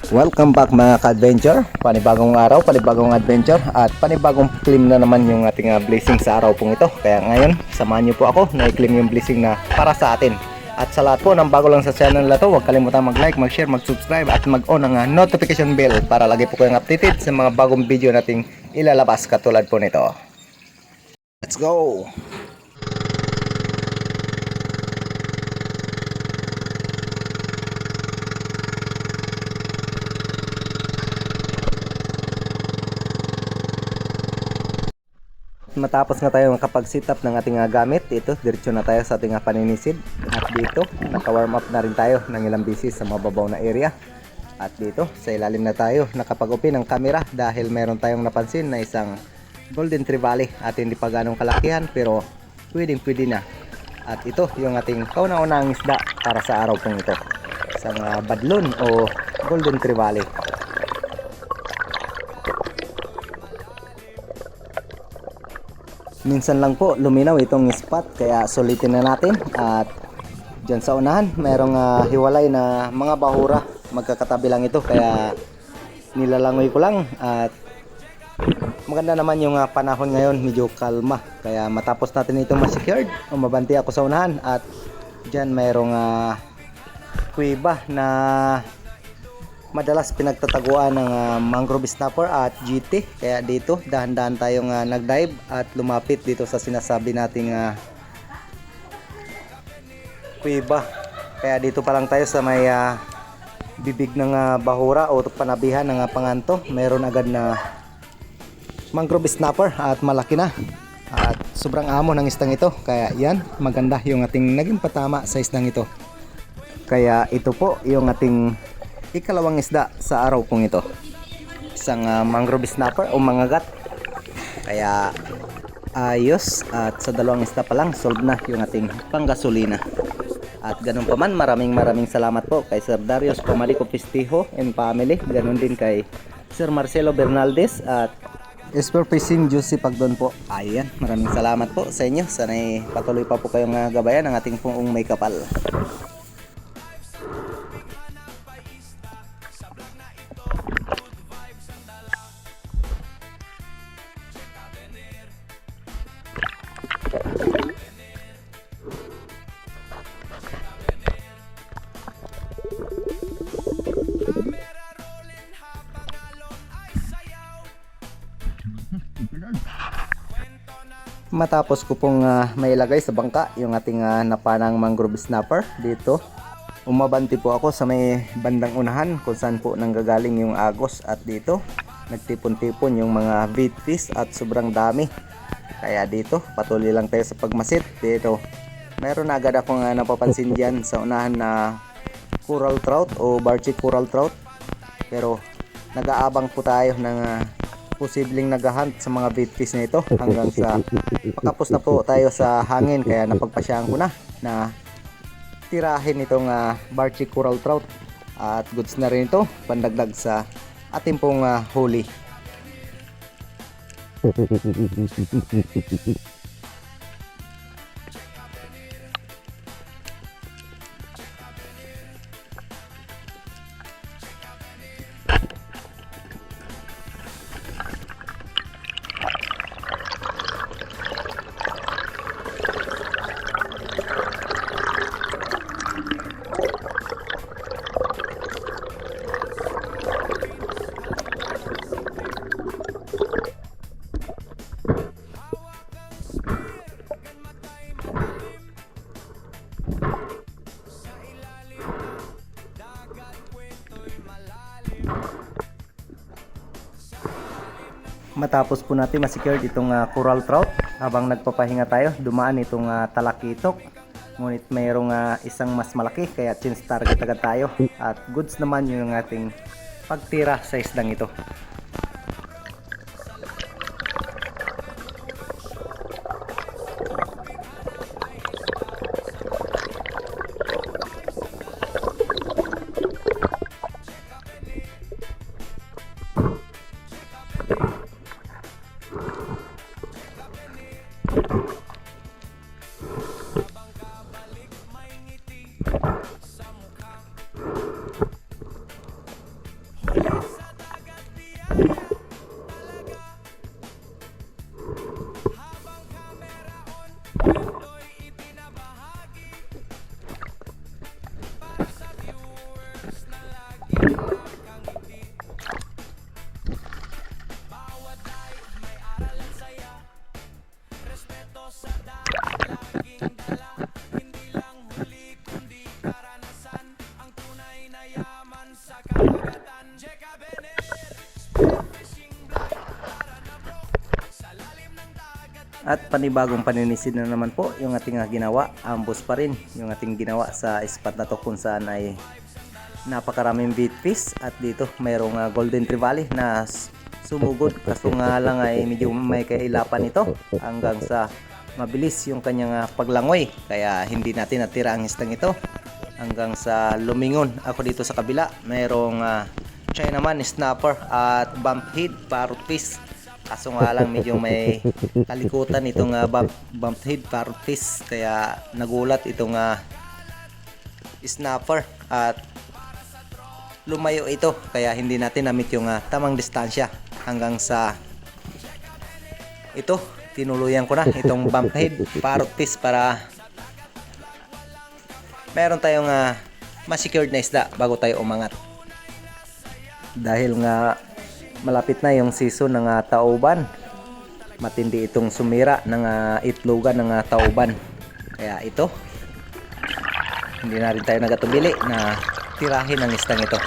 Welcome back mga ka-adventure. Panibagong araw, panibagong adventure at panibagong claim na naman yung ating blessing sa araw pong ito. Kaya ngayon, samahan niyo po ako na i-claim yung blessing na para sa atin. At sa lahat po ng bago lang sa channel na to, huwag kalimutan mag-like, mag-share, mag-subscribe at mag-on ang notification bell para lagi po kayong updated sa mga bagong video nating ilalabas katulad po nito. Let's go! Matapos nga tayo makapag-sit up ng ating gamit, ito, diretso na tayo sa ating paninisid. At dito, naka-warm up na rin tayo ng ilang bisis sa mababaw na area. At dito, sa ilalim na tayo nakapag-open ng camera dahil meron tayong napansin na isang golden trevally at hindi pa ganong kalakihan pero pwede na. At ito, yung ating kauna-unahang isda para sa araw pong ito. Isang badlon o golden trevally. Minsan lang po luminaw itong spot kaya sulitin na natin. At dyan sa unahan merong hiwalay na mga bahura, magkakatabi lang ito kaya nilalangoy ko lang. At maganda naman yung panahon ngayon, medyo kalma kaya matapos natin itong ma-secured, umabanti ako sa unahan. At dyan merong kuweba na madalas pinagtataguan ng mangrove snapper at GT. Kaya dito dahan-dahan tayong nag-dive at lumapit dito sa sinasabi nating kuweba. Kaya dito pa lang tayo sa may bibig ng bahura o panabihan ng panganto. Meron agad na mangrove snapper at malaki na. At sobrang amo ng isdang ito. Kaya yan, maganda yung ating naging patama sa isdang ito. Kaya ito po yung ating ikalawang isda sa araw pong ito, isang mangrove snapper o mangagat. Kaya ayos, at sa dalawang isda pa lang solve na yung ating panggasolina. At ganun pa man, maraming salamat po kay Sir Darius Pamalico Pistijo and family, ganun din kay Sir Marcelo Bernaldez at Esper Fishing Juicy Pagdon po. Ayan, maraming salamat po sa inyo. Sana'y patuloy pa po kayong gabayan ng ating pong may kapal. Matapos ko pong mailagay sa bangka yung ating napanang mangrove snapper dito, umabanti po ako sa may bandang unahan kung saan po nanggagaling yung agos. At dito nagtipon-tipon yung mga bait fish at sobrang dami. Kaya dito patuloy lang tayo sa pagmasit. Dito meron agad akong napapansin dyan sa unahan na coral trout o barchi coral trout. Pero nag-aabang po tayo ng posibleng naghahunt sa mga bait fish na ito hanggang sa makapos na po tayo sa hangin. Kaya napagpasyahan ko na tirahin itong barchi coral trout. At goods na rin ito pandagdag sa ating pong huli. Matapos po natin ma-secure itong coral trout, habang nagpapahinga tayo, dumaan itong talakitok. Ngunit mayroong isang mas malaki kaya chance target agad tayo. At goods naman yung ating pagtira sa isdang ito. At panibagong paninisid na naman po yung ating ginawa. Ambos pa rin yung ating ginawa sa spot na to kung saan ay napakaraming bait fish. At dito mayroong golden trevally na sumugod. Kaso nga lang ay medyo may kailapan ito hanggang sa mabilis yung kanyang paglangoy. Kaya hindi natin natira ang isdang ito hanggang sa lumingon. Ako dito sa kabila mayroong Chinaman snapper at bumphead parrot fish. Kaso nga lang medyo may kalikutan itong bumphead parrot fish, kaya nagulat itong snapper at lumayo ito, kaya hindi natin namit yung tamang distansya hanggang sa ito tinuluyan ko na itong bumphead parrot fish para meron tayong ma-secured na isda bago tayo umangat. Dahil nga malapit na yung season ng tauban, matindi itong sumira ng itlogan ng tauban, kaya ito hindi na rin tayo nagatubili na tirahin ang isdang ito.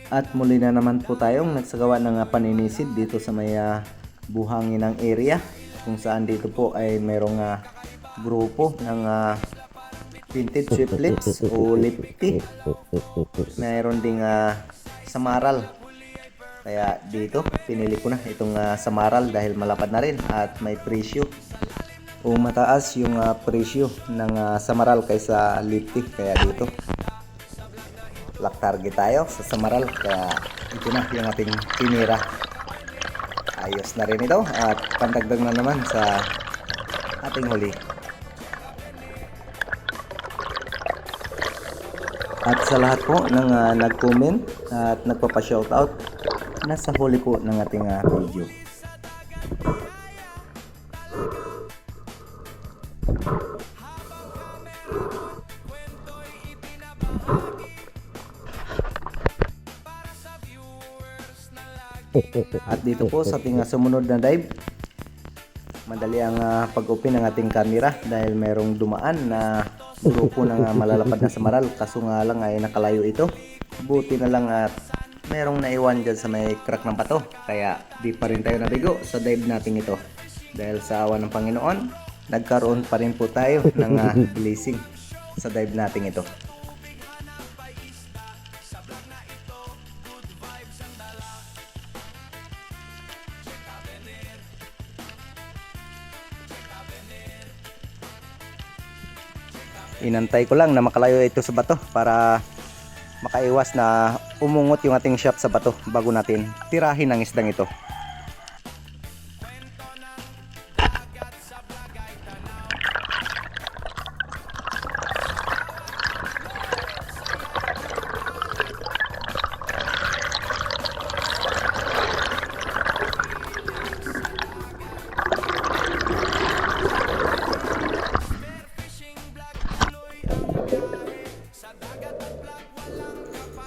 At muli na naman po tayong nagsagawa ng paninisid dito sa may buhanginang area, kung saan dito po ay mayroong grupo ng vintage sweetlets o lipty. Mayroon ding samaral. Kaya dito pinili ko na itong samaral dahil malapad na rin at may presyo o mataas yung presyo ng samaral kaysa lipty. Kaya dito lock target tayo sa samaral, kaya ito na yung ating tinira. Ayos na rin ito at pandagdag na naman sa ating huli. At sa lahat po ng nag-comment at nagpapa-shoutout, nasa huli po ng ating video. At dito po sa ating sumunod na dive, madali ang pag-open ng ating camera dahil mayroong dumaan na grupo ng malalapad na samaral. Kaso nga lang ay nakalayo ito. Buti na lang at mayroong naiwan dyan sa may crack ng bato, kaya di pa rin tayo nabigo sa dive natin ito. Dahil sa awa ng Panginoon, nagkaroon pa rin po tayo ng blessing sa dive natin ito. Inantay ko lang na makalayo ito sa bato para makaiwas na umungot yung ating shot sa bato bago natin tirahin ang isdang ito.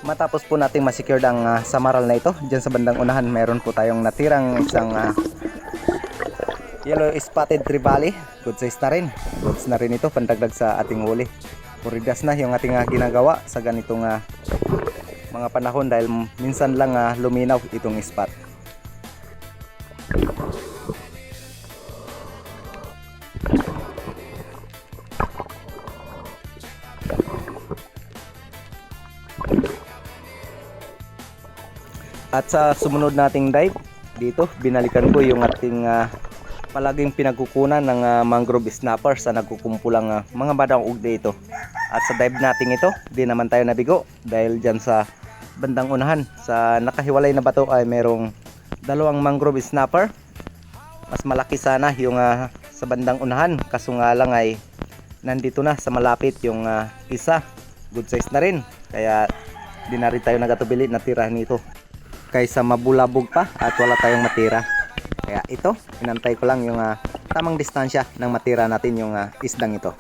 Matapos po nating ma-secure ang samaral na ito, dyan sa bandang unahan meron po tayong natirang isang yellow spotted trevally. Good size na rin. Goods na rin ito, pandagdag sa ating huli. Puridas na yung ating ginagawa sa ganitong mga panahon dahil minsan lang luminaw itong spot. At sa sumunod nating dive, dito binalikan ko yung ating palaging pinagkukunan ng mangrove snapper sa nagkukumpulang mga badang ugde ito. At sa dive nating ito, di naman tayo nabigo dahil dyan sa bandang unahan sa nakahiwalay na bato ay merong dalawang mangrove snapper. Mas malaki sana yung sa bandang unahan, kaso nga lang ay nandito na sa malapit yung isa, good size na rin, kaya di na rin tayo nagatubili na tira nito kaysa mabulabog pa at wala tayong matira. Kaya ito, inantay ko lang yung tamang distansya ng matira natin yung isdang ito.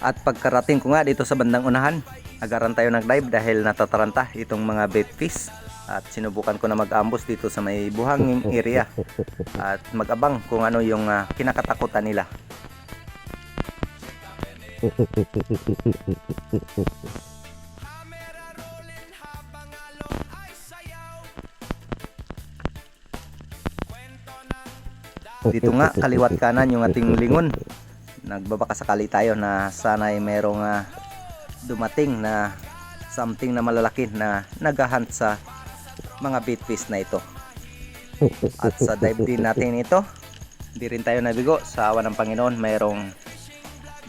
At pagkarating ko nga dito sa bandang unahan, agaran tayo nag-dive dahil natataranta itong mga bait fish. At sinubukan ko na mag-ambos dito sa may buhanging area at mag-abang kung ano yung kinakatakutan nila. Dito nga kaliwat kanan yung ating lingon. Nagbabaka sakali tayo na sana'y merong dumating na something na malalaki na naghahunt sa mga bait fish na ito. At sa dive din natin ito, hindi rin tayo nabigo. Sa awa ng Panginoon, mayroong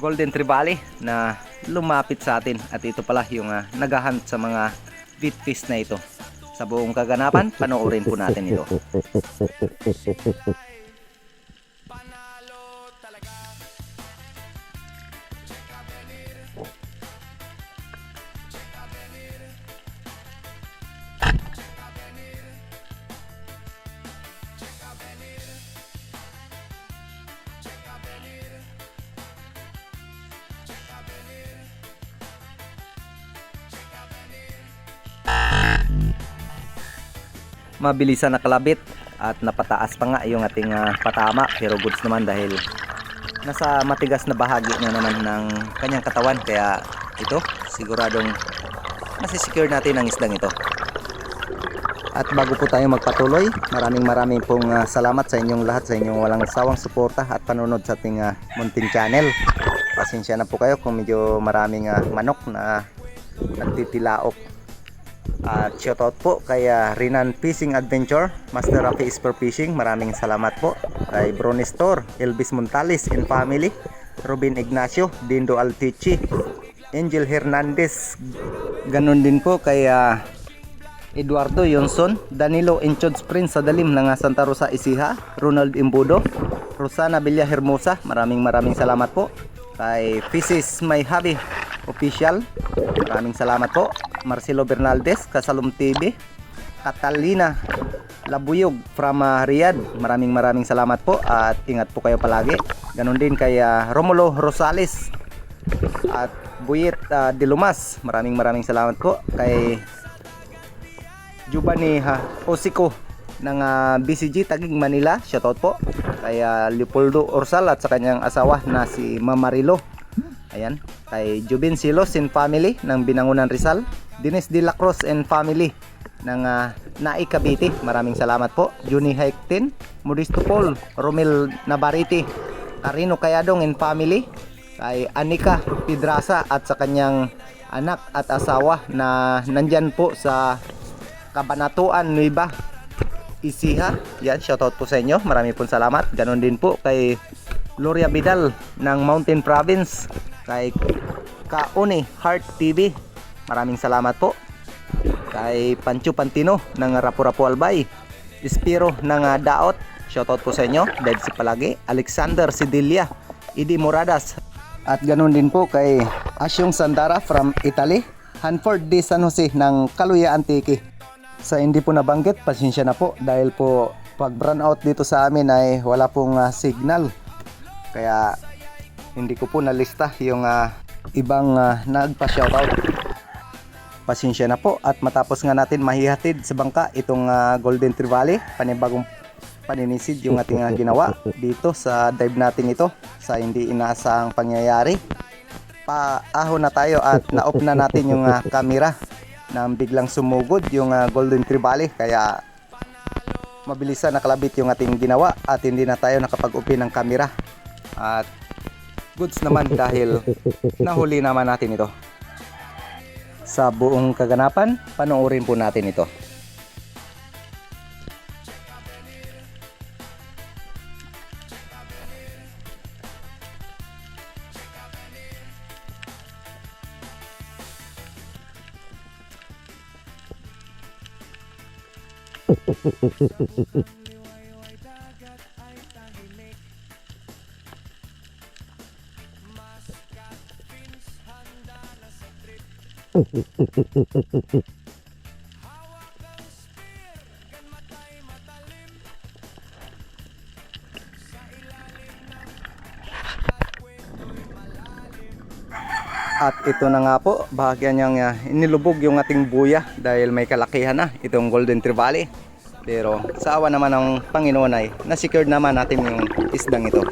golden trevally na lumapit sa atin. At ito pala yung naghahunt sa mga bait fish na ito. Sa buong kaganapan, panoorin po natin ito. Mabilisan nakalabit at napataas pa nga yung ating patama, pero goods naman dahil nasa matigas na bahagi na naman ng kanyang katawan, kaya ito siguradong masisecure natin ang isdang ito. At bago po tayo magpatuloy, maraming pong salamat sa inyong lahat, sa inyong walang sawang suporta at panonood sa ating munting channel. Pasensya na po kayo kung medyo maraming manok na nagtitilaok. At shoutout po kay Rinan Fishing Adventure, Master Rafi Spear Fishing, maraming salamat po. Kay Bronistor, Elvis Montales and Family, Robin Ignacio, Dindo Altici, Angel Hernandez, ganun din po kay Eduardo Yonson, Danilo Enchods Prince sa Dalim ng Santa Rosa Ecija, Ronald Imbudo, Rosana Villa Hermosa, maraming salamat po. Kay Fishes My Hobby Official, maraming salamat po. Marcelo Bernaldez, Kasalum TV, Catalina Labuyog from Riyadh, maraming salamat po at ingat po kayo palagi. Ganon din kay Romulo Rosales at Buyet Dilumas, maraming salamat po. Kay Giovanni Osico ng BCG Taguig Manila, shoutout po. Kay Leopoldo Orsal at sa kanyang asawa na si Mamarilo. Ayan, kay Jubin Silos and Family ng Binangunan Rizal, Dines de la Cruz and Family ng Nai Cavite, maraming salamat po. Juni Haiktin, Modisto Paul, Romel Navarrete, Carino Cayadong and Family, kay Anika Pidrasa at sa kanyang anak at asawa na nandyan po sa Cabanatuan Nueva Ecija. Yan, shoutout po sa inyo, marami pong salamat. Ganon din po kay Gloria Vidal ng Mountain Province, kay Kauni Heart TV, maraming salamat po. Kay Pancho Pantino ng Rapu-Rapu Albay, Espiro ng Daot, shoutout po sa inyo. Dead si palagi. Alexander Sidilia, Idi Moradas, At ganun din po kay Asyong Sandara from Italy, Hanford de San Jose ng Kaluya Antique. Sa hindi po nabanggit, pasensya na po dahil po pag run out dito sa amin ay wala pong signal. Kaya hindi ko po nalista yung ibang nagpa-shoutout. Pasensya na po at matapos nga natin mahihatid sa bangka itong Golden Trevally, panibagong paninisid yung ating ginawa dito sa dive natin ito sa hindi inaasahang pangyayari. Paahon na tayo at na-off na natin yung camera nang biglang sumugod yung Golden Trevally, kaya mabilisan nakalabit yung ating ginawa at hindi na tayo nakapag-open ng camera. At goods naman dahil nahuli naman natin ito. Sa buong kaganapan, panoorin po natin ito. At ito na nga po, bahagyan niyang inilubog yung ating buya dahil may kalakihan na itong Golden Trevally. Pero sa awa naman ng Panginoon ay na-secured naman natin yung isdang ito.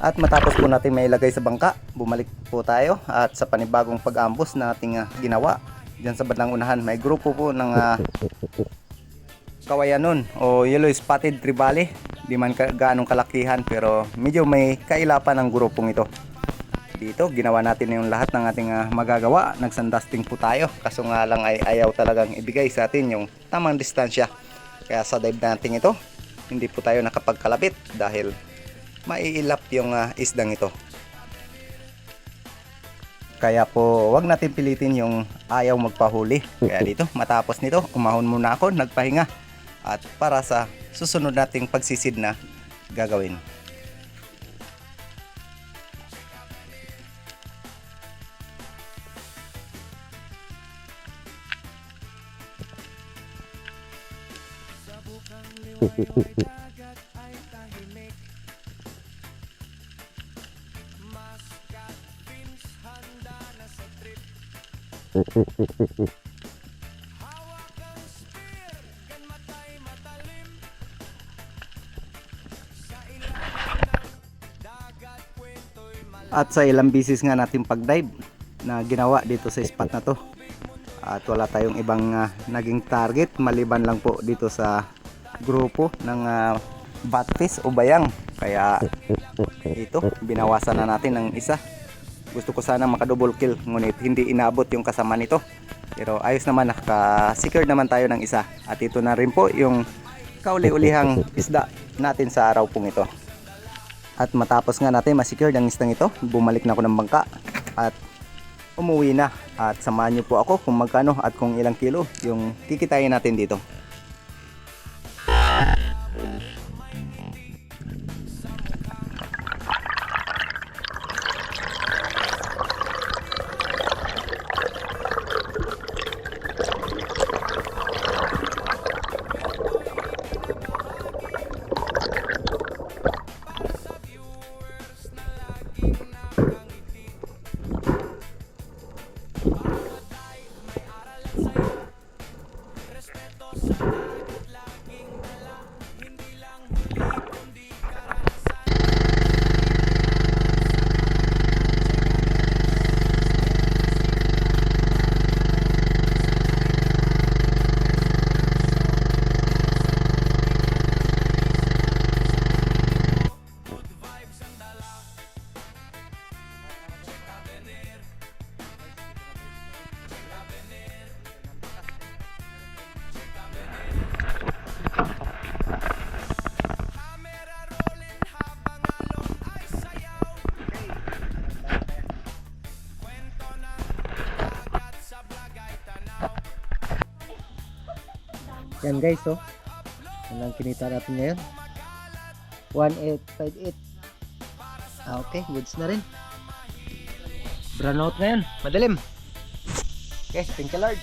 At matapos po natin mailagay sa bangka, bumalik po tayo at sa panibagong pag-ambos na ating ginawa. Diyan sa bandang unahan may grupo po ng kawayanon o yellow spotted trevally. Di man gaanong kalakihan pero medyo may kailapan ng grupong ito. Dito ginawa natin yung lahat ng ating magagawa. Nagsandusting po tayo, kaso nga lang ay ayaw talagang ibigay sa atin yung tamang distansya. Kaya sa dive natin ito, hindi po tayo nakapagkalabit dahil maiilap yung isdang ito. Kaya po wag natin pilitin yung ayaw magpahuli. Kaya dito matapos nito umahon muna ako, nagpahinga at para sa susunod nating pagsisid na gagawin. At sa ilang bisis nga natin pag-dive na ginawa dito sa spot na to, at wala tayong ibang naging target maliban lang po dito sa grupo ng batfish o bayang. Kaya ito binawasan na natin ng isa Gusto ko sana maka double kill, ngunit hindi inaabot yung kasama nito. Pero ayos naman, naka-secure naman tayo ng isa. At ito na rin po yung kauli-ulihang isda natin sa araw pong ito. At matapos nga natin ma-secure ang isdang ito, bumalik na ako ng bangka at umuwi na. At samahan niyo po ako kung magkano at kung ilang kilo yung kikitain natin dito. Yan guys, oh. Yan ang kinita natin ngayon. 1858. Okay, goods na rin. Brown out ngayon. Madilim. Okay, thank you Lord.